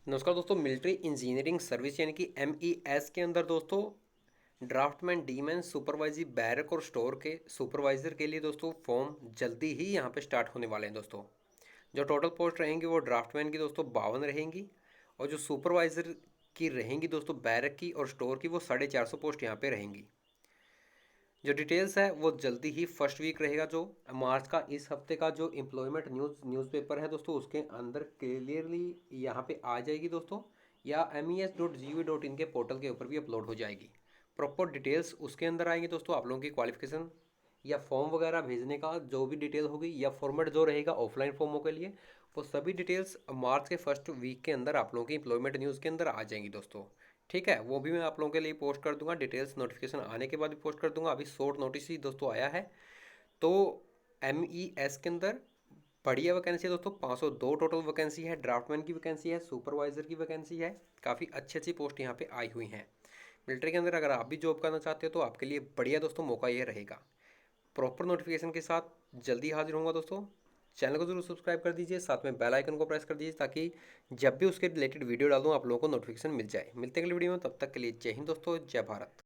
नमस्कार दोस्तों, military engineering service यानी कि MES के अंदर दोस्तों ड्राफ्टमैन, डीमैन, सुपरवाइजर, बैरक और स्टोर के सुपरवाइज़र के लिए दोस्तों फॉर्म जल्दी ही यहाँ पे स्टार्ट होने वाले हैं दोस्तों। जो टोटल पोस्ट रहेंगी वो ड्राफ्टमैन की दोस्तों 52 रहेंगी और जो सुपरवाइज़र की रहेंगी दोस्तों बैरक की और स्टोर की वो 450 पोस्ट यहाँ पे रहेंगी। जो डिटेल्स है वो जल्दी ही फर्स्ट वीक रहेगा, जो मार्च का इस हफ्ते का जो एम्प्लॉयमेंट न्यूज़पेपर है दोस्तों उसके अंदर क्लियरली यहाँ पे आ जाएगी दोस्तों, या mes.gov.in के पोर्टल के ऊपर भी अपलोड हो जाएगी। प्रॉपर डिटेल्स उसके अंदर आएंगी दोस्तों। आप लोगों की क्वालिफिकेशन या फॉर्म वगैरह भेजने का जो भी डिटेल होगी या फॉर्मेट जो रहेगा ऑफलाइन फॉर्मों के लिए, वो सभी डिटेल्स मार्च के फर्स्ट वीक के अंदर आप लोगों की एम्प्लॉयमेंट न्यूज़ के अंदर आ जाएंगी दोस्तों। ठीक है, वो भी मैं आप लोगों के लिए पोस्ट कर दूंगा, डिटेल्स नोटिफिकेशन आने के बाद भी पोस्ट कर दूंगा। अभी शॉर्ट नोटिस ही दोस्तों आया है। तो MES के अंदर बढ़िया वैकेंसी है दोस्तों, 502 टोटल वैकेंसी है। ड्राफ्टमैन की वैकेंसी है, सुपरवाइजर की वैकेंसी है। काफ़ी अच्छी अच्छी पोस्ट यहाँ पे आई हुई हैं मिलिट्री के अंदर। अगर आप भी जॉब करना चाहते हो तो आपके लिए बढ़िया दोस्तों मौका ये रहेगा। प्रॉपर नोटिफिकेशन के साथ जल्दी हाजिर होऊंगा दोस्तों। चैनल को जरूर सब्सक्राइब कर दीजिए, साथ में बेल आइकन को प्रेस कर दीजिए ताकि जब भी उसके रिलेटेड वीडियो डालूँ आप लोगों को नोटिफिकेशन मिल जाए। मिलते हैं अगली वीडियो में, तब तक के लिए जय हिंद दोस्तों, जय भारत।